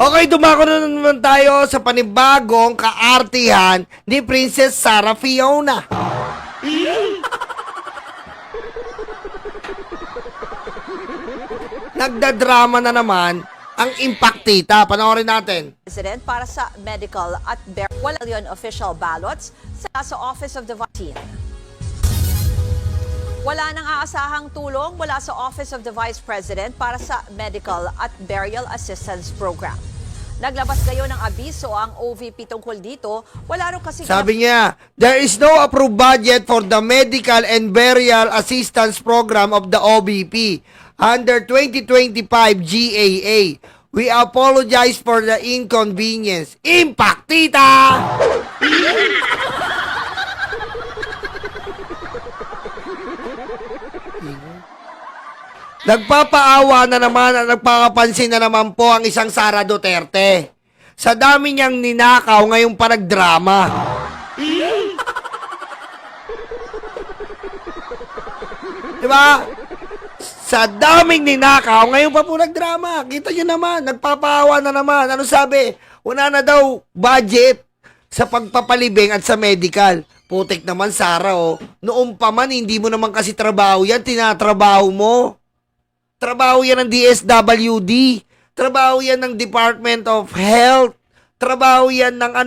Okay, dumako na naman tayo sa panibagong kaartihan ni Princess Sarah Fiona. Nagdadrama na naman ang Impactita. Panoorin natin. President para sa medical at wala yon official ballots sa Office of the Vice. Wala nang aasahang tulong mula sa Office of the Vice President para sa Medical at Burial Assistance Program. Naglabas kayo ng abiso ang OVP tungkol dito. Wala rin kasi... Sabi niya, there is no approved budget for the Medical and Burial Assistance Program of the OVP under 2025 GAA. We apologize for the inconvenience. Impactita! Nagpapaawa na naman at nagpapapansin na naman po ang isang Sara Duterte. Sa dami niyang ninakaw ngayong pa nagdrama. Diba? Sa daming ninakaw, ngayon pa po nagdrama. Kita nyo naman, nagpapaawa na naman. Ano sabi? Wala na daw budget sa pagpapalibing at sa medical. Putik naman, Sara, oh. Noong pa man, hindi mo naman kasi trabaho yan, tinatrabaho mo. Trabaho yan ng DSWD. Trabaho yan ng Department of Health. Trabaho yan ng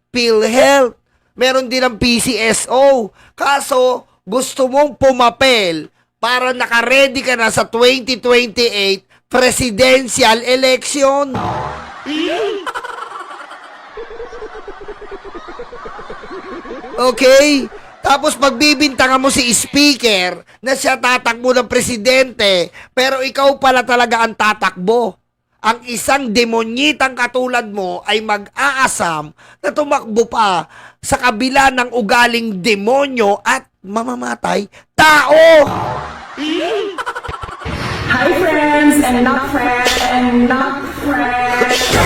PhilHealth. Meron din ng PCSO. Kaso, gusto mong pumapel para naka-ready ka na sa 2028 presidential election. Okay? Tapos pagbibintangan mo si speaker na siya tatakbo ng presidente, pero ikaw pala talaga ang tatakbo. Ang isang demonyitang katulad mo ay mag-aasam na tumakbo pa sa kabila ng ugaling demonyo at mamamatay tao. Hi friends and not friends and not friends.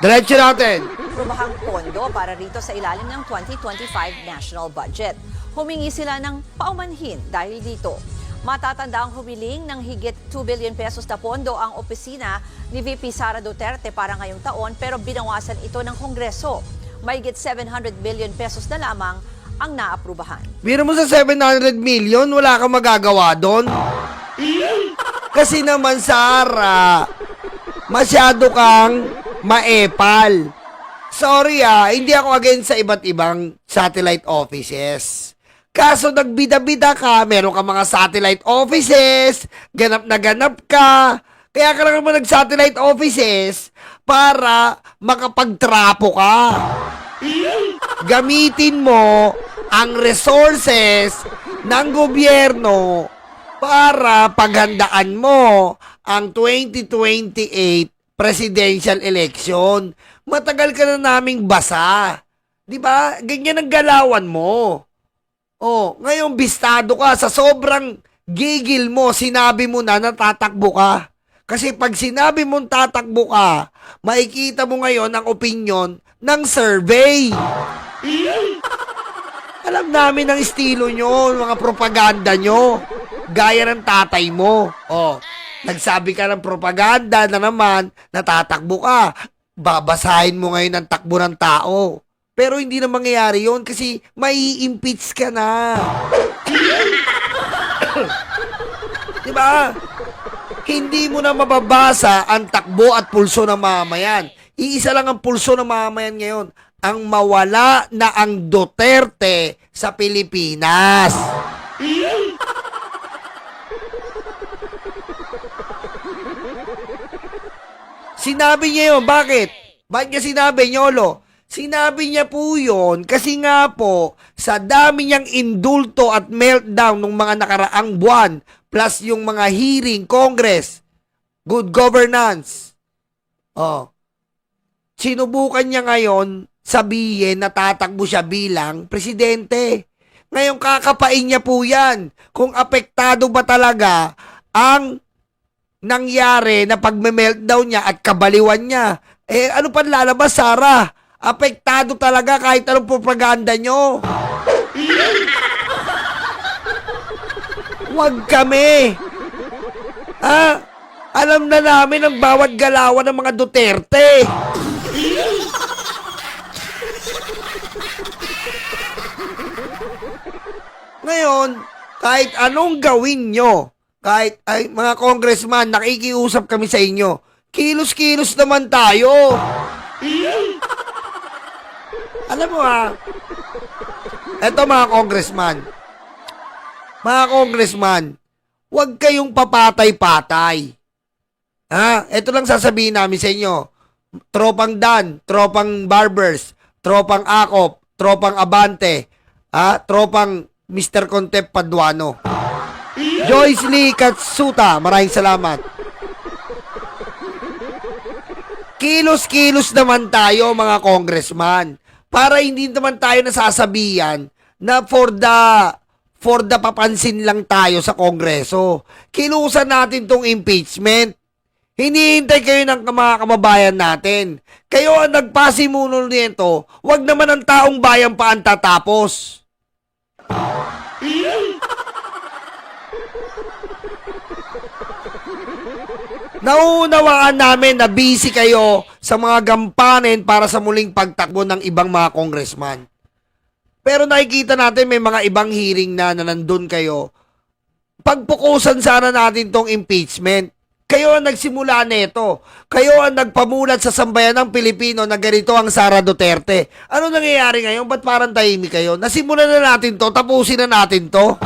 Diretso natin. Aprobahang pondo para rito sa ilalim ng 2025 national budget. Humingi sila ng paumanhin dahil dito. Matatanda ang humiling ng higit 2 billion pesos na pondo ang opisina ni VP Sara Duterte para ngayong taon pero binawasan ito ng Kongreso. Mahigit 700 billion pesos na lamang ang naaprubahan. Biro mo sa 700 million, wala kang magagawa doon. Kasi naman, Sara, masyado kang maepal. Sorry hindi ako against sa iba't ibang satellite offices. Kaso nagbida-bida ka, meron ka mga satellite offices, ganap na ganap ka. Kaya ka lang naman nag-satellite offices para makapagtrapo ka. Gamitin mo ang resources ng gobyerno para paghandaan mo ang 2028 presidential election. Matagal ka na naming basa. Di ba? Ganyan ang galawan mo. Oh, ngayon bistado ka sa sobrang gigil mo, sinabi mo na tatakbo ka. Kasi pag sinabi mong tatakbo ka, makikita mo ngayon ang opinion ng survey. Alam namin ang estilo nyo, mga propaganda nyo. Gaya ng tatay mo. Oh, nagsabi ka ng propaganda na naman, natatakbo ka. Babasahin mo ngayon ang takbo ng tao. Pero hindi na mangyayari yon kasi mai-impeach ka na. Diba? Hindi mo na mababasa ang takbo at pulso ng mamamayan. Iisa lang ang pulso ng mamamayan ngayon, ang mawala na ang Duterte sa Pilipinas. Sinabi niya yun. Bakit? Bakit niya sinabi, Nyolo? Sinabi niya po yun kasi nga po, sa dami niyang indulto at meltdown ng mga nakaraang buwan, plus yung mga hearing, Congress, good governance, sinubukan niya ngayon sabihin na tatakbo siya bilang presidente. Ngayon kakapain niya po yan kung apektado ba talaga ang nangyari na pagme-meltdown niya at kabaliwan niya. Ano pa lalabas, Sarah? Apektado talaga kahit anong propaganda nyo. Huwag kami. Alam na namin ang bawat galawan ng mga Duterte. Ngayon, kahit anong gawin nyo, kahit mga congressman, nakikiusap kami sa inyo, kilos-kilos naman tayo. Alam mo eto mga congressman, huwag kayong papatay-patay. Ito lang sasabihin namin sa inyo, tropang Dan, tropang Barbers, tropang Akop, tropang Abante, tropang Mr. Contep Paduano. Joyce Lee Katsuta, maraming salamat. Kilos-kilos naman tayo mga congressman para hindi naman tayo nasasabihan na for the papansin lang tayo sa Kongreso. Kilusan natin tong impeachment. Hinihintay kayo ng mga kababayan natin. Kayo ang nagpasimuno nito, wag naman ang taong bayan pa ang tatapos. Nauunawaan namin na busy kayo sa mga gampanin para sa muling pagtakbo ng ibang mga congressman. Pero nakikita natin may mga ibang hearing na nandun kayo. Pagpukusan sana natin tong impeachment. Kayo ang nagsimula nito. Kayo ang nagpamulat sa sambayan ng Pilipino na ganito ang Sara Duterte. Ano nangyayari ngayon? Ba't parang tahimik kayo? Nasimulan na natin to, tapusin na natin to.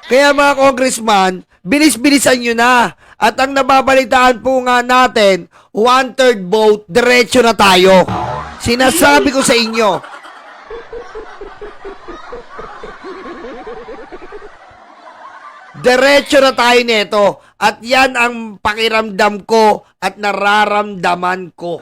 Kaya mga congressman, bilis-bilisan nyo na. At ang nababalitaan po nga natin, 1/3 vote, diretso na tayo. Sinasabi ko sa inyo. Diretso na tayo nito. At yan ang pakiramdam ko at nararamdaman ko.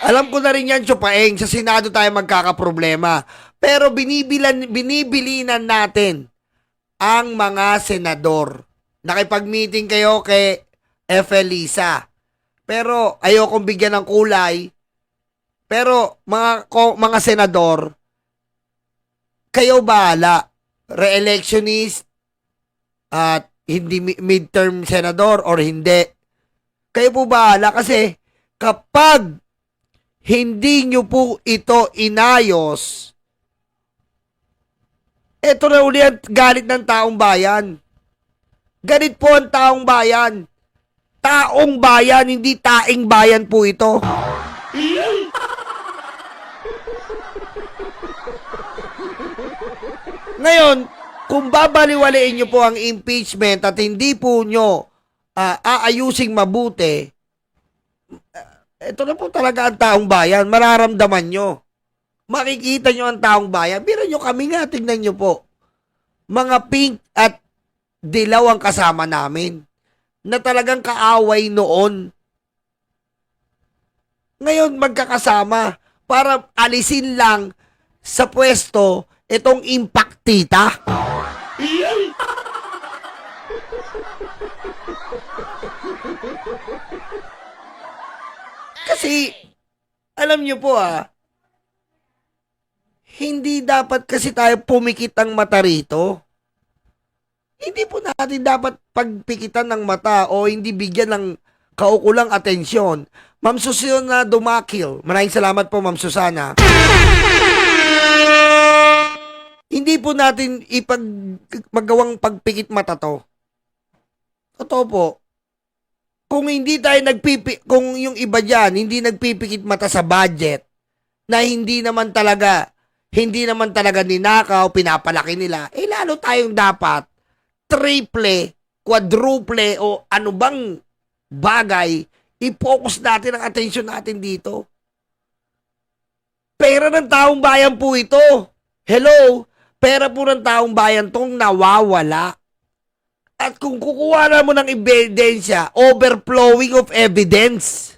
Alam ko na rin yan, Chupaeng, sa Senado tayo magkakaproblema. Pero binibilinan natin ang mga senador. Nakipag-meeting kayo kay Lisa. Pero ayokong bigyan ng kulay. Pero mga senador, kayo bahala. Re-electionist at hindi midterm senador or hindi. Kayo po bahala kasi kapag hindi nyo po ito inayos, ito na uli ang galit ng taong bayan. Galit po ang taong bayan. Taong bayan, hindi taing bayan po ito. Ngayon, kung babaliwalain nyo po ang impeachment at hindi po nyo aayusing mabuti, ito na po talaga ang taong bayan. Mararamdaman nyo. Makikita nyo ang taong bayan. Biro nyo kami nga, tingnan nyo po. Mga pink at dilaw ang kasama namin na talagang kaaway noon. Ngayon magkakasama para alisin lang sa pwesto itong impactita. Kasi, alam nyo po Hindi dapat kasi tayo pumikit ang mata rito. Hindi po natin dapat pagpikitan ng mata o hindi bigyan ng kaukulang atensyon. Ma'am Susana Dumakil, maraming salamat po Ma'am Susana. Hindi po natin magawang pagpikit mata to. Totoo po. Kung hindi tayo kung yung iba diyan hindi nagpipikit mata sa budget na hindi naman talaga ninakaw, pinapalaki nila, lalo tayong dapat triple, quadruple o ano bang bagay, i-focus natin ang atensyon natin dito. Pera ng taong bayan po ito. Hello? Pera po ng taong bayan tong nawawala. At kung kukuha na mo ng ebidensya, overflowing of evidence.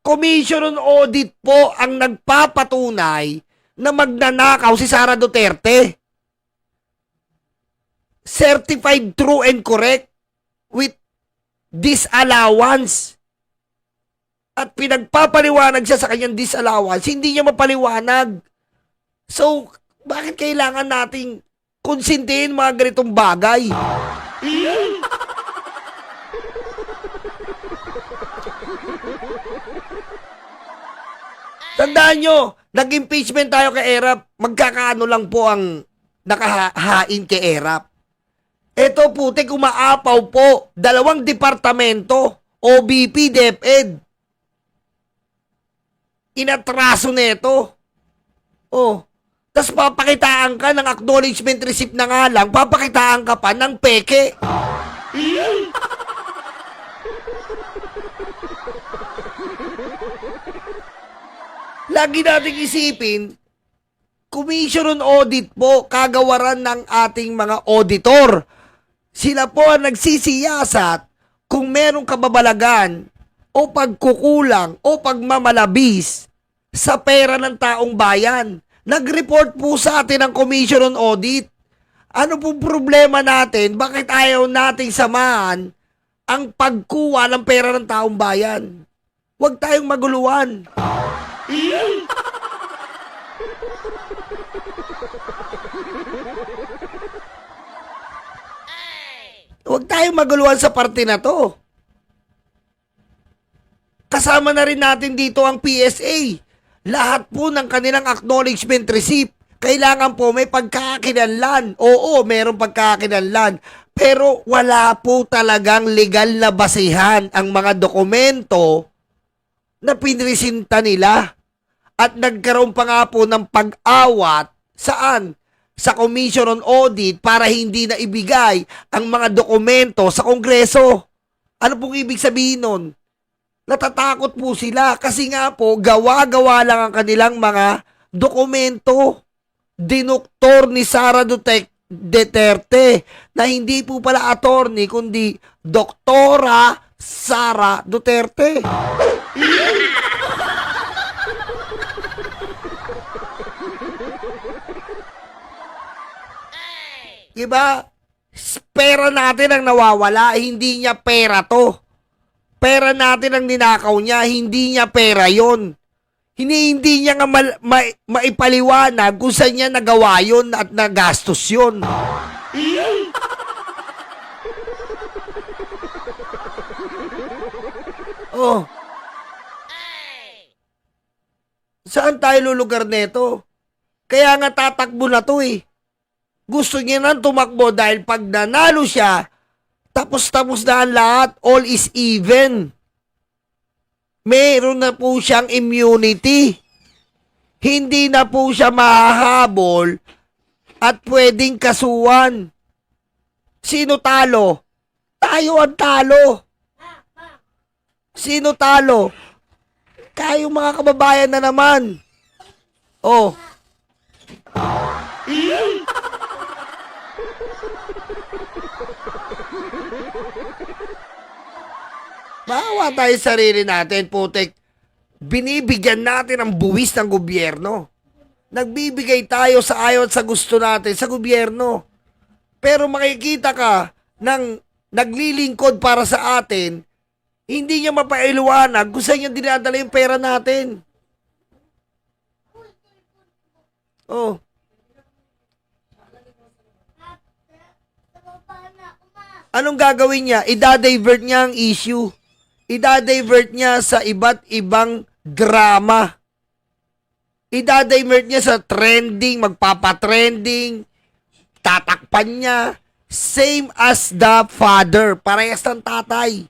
Commission on Audit po ang nagpapatunay na magnanakaw si Sara Duterte. Certified true and correct with disallowance. At pinagpapaliwanag siya sa kanyang disallowance, hindi niya mapaliwanag. So, bakit kailangan nating konsintihin mga ganitong bagay? Tandaan nyo, nag-impeachment tayo kay Erap, magkakaano lang po ang nakahain kay Erap. Ito putik, umaapaw po, 2 departamento, OBP, DepEd. Inatraso nito. Oh, tas papakitaan ka ng acknowledgement receipt na nga lang, papakitaan ka pa ng peke. Lagi nating isipin, Commission on Audit po, kagawaran ng ating mga auditor. Sila po ang nagsisiyasat kung merong kababalagan o pagkukulang o pagmamalabis sa pera ng taong bayan. Nag-report po sa atin ang Commission on Audit. Ano pong problema natin? Bakit ayaw nating samahan ang pagkuha ng pera ng taong bayan? Huwag tayong maguluhan. Huwag tayong maguluhan sa parte na to. Kasama na rin natin dito ang PSA. Lahat po ng kanilang acknowledgement receipt, kailangan po may pagkakakilanlan. Oo, mayroong pagkakakilanlan. Pero wala po talagang legal na basehan ang mga dokumento na pinresinta nila. At nagkaroon pa nga po ng pag-awat saan? Sa Commission on Audit para hindi na ibigay ang mga dokumento sa Kongreso. Ano pong ibig sabihin nun? Natatakot po sila kasi nga po gawa-gawa lang ang kanilang mga dokumento. Dinuktor ni Sara Duterte na hindi po pala attorney kundi Doktora Sara Duterte. Diba? Pera natin ang nawawala, hindi niya pera to. Pera natin ang ninakaw niya, hindi niya pera yon. Hindi niya nga maipaliwanag kung saan niya nagawa yun at nagastos yun. Oh. Saan tayo lulugar neto? Kaya nga tatakbo na to eh. Gusto niya nang tumakbo dahil pag nanalo siya, tapos-tapos na ang lahat, all is even. Meron na po siyang immunity. Hindi na po siya mahahabol at pwedeng kasuhan. Sino talo? Tayo ang talo. Sino talo? Kayo mga kababayan na naman. Oh. Maawa tayo sa sarili natin, putik. Binibigyan natin ang buwis ng gobyerno. Nagbibigay tayo sa ayaw at sa gusto natin sa gobyerno. Pero makikita ka ng naglilingkod para sa atin, hindi niya mapailuwanag kung saan niya dinadala yung pera natin. Oh. Anong gagawin niya? Ida-divert niya ang issue. Ida-divert niya sa iba't ibang drama. Ida-divert niya sa trending, magpapatrending, tatakpan niya. Same as the father. Parehas ng tatay.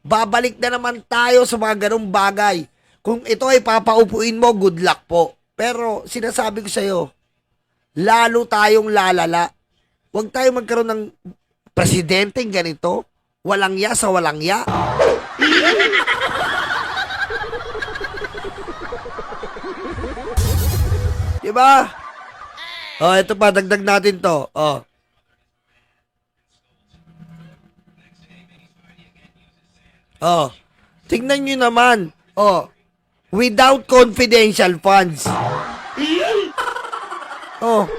Babalik na naman tayo sa mga ganong bagay. Kung ito ay papaupuin mo, good luck po. Pero sinasabi ko sa'yo, lalo tayong lalala. Huwag tayo magkaroon ng presidenteng ganito. Walang ya sa walang ya. Diba? Oh, ito pa, dagdag natin to. Oh. Oh. Tingnan nyo naman. Oh. Without confidential funds. Oh.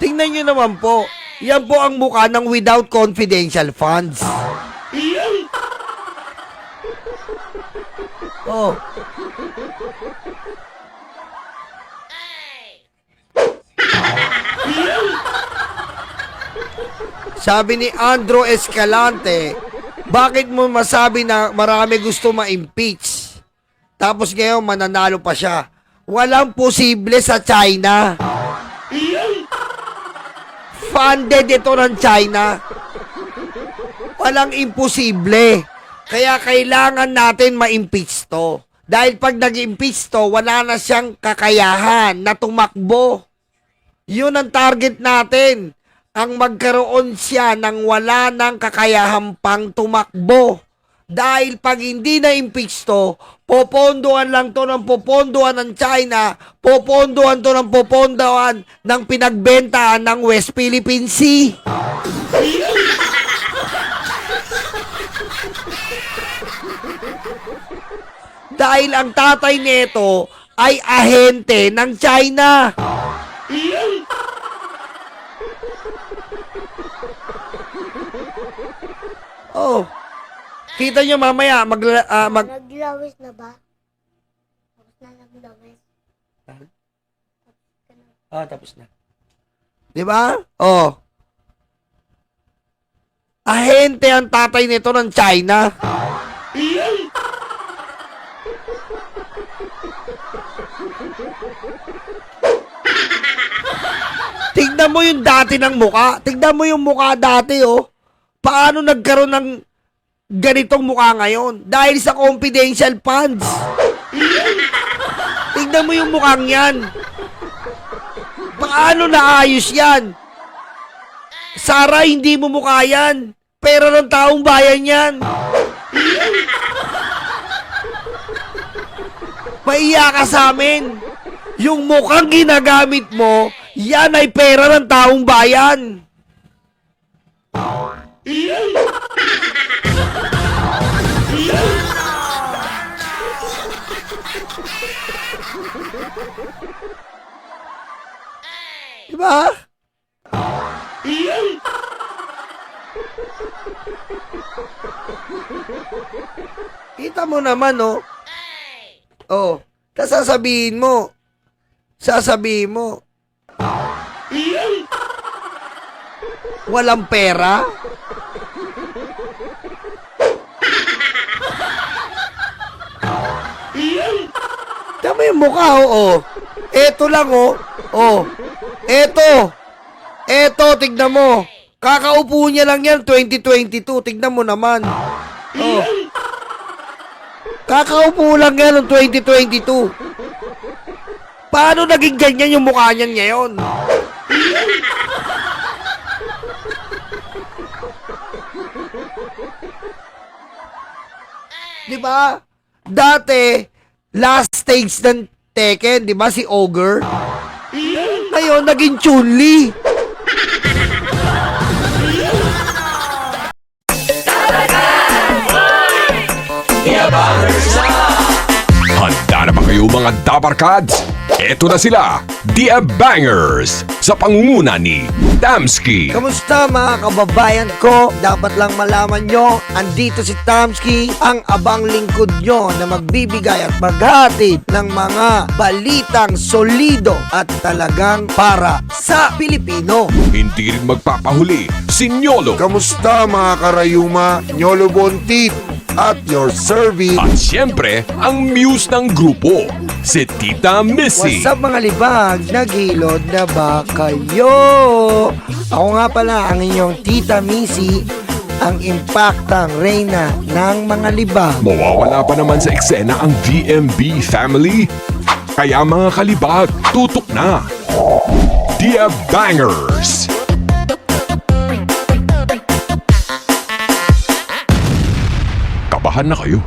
Tingnan nyo naman po. Yan po ang mukha ng without confidential funds. Oh. Sabi ni Andrew Escalante, bakit mo masabi na marami gusto ma-impeach? Tapos ngayon mananalo pa siya. Walang posible sa China. Funded ito ng China. Walang imposible. Kaya kailangan natin ma-impeach to. Dahil pag nag-impeach to, wala na siyang kakayahan na tumakbo. Yun ang target natin. Ang magkaroon siya ng wala ng kakayahan pang tumakbo. Dahil pag hindi na-impeach to, popondohan lang to ng popondohan ng China, popondohan to ng popondohan ng pinagbentahan ng West Philippine Sea. Dahil ang tatay nito ay ahente ng China. Oh. Kita nyo mamaya Naglawis na ba? Tapos na naglawis. Tapos na. 'Di ba? Oh. Ahente ang tatay nito ng China. Tignan mo yung dati ng muka. Tignan mo yung muka dati, oh. Paano nagkaroon ng ganitong mukha ngayon? Dahil sa confidential funds. Tignan mo yung mukhang yan. Paano naayos yan? Sara, hindi mo mukha yan. Pera ng taong bayan yan. Maiya ka sa amin. Yung mukhang ginagamit mo, yan ay pera ng taong bayan. Diba? Kita mo naman, oh. Oh, tas sasabihin mo. Walang pera? Tama yung mukha, oh. Eto lang, oh. Oh. Eto, tignan mo. Kakaupo niya lang yan, 2022. Tignan mo naman. Oh. Kakaupo lang yan ng 2022. Paano naging ganyan yung mukha niyan ngayon? Di ba? Dati, last stage ng Tekken, di ba, si Ogre? Ngayon, naging Chun-Li. Handa na ba kayo mga Dabarkads? Eto na sila, The Bangers, sa pangunguna ni Tamski. Kamusta mga kababayan ko? Dapat lang malaman nyo, andito si Tamski, ang abang lingkod nyo na magbibigay at maghatid ng mga balitang solido at talagang para sa Pilipino. Hindi rin magpapahuli si Nyolo. Kamusta mga karayuma, Nyolo Bontit at your service. At siyempre, ang muse ng grupo, si Tita Missy. What's up mga libag? Naghilod na ba kayo? Ako nga pala ang inyong Tita Missy, ang impaktang reyna ng mga libag. Mawawala pa naman sa eksena ang VMB family. Kaya mga kalibag, tutok na. The Bangers. Kabahan na kayo.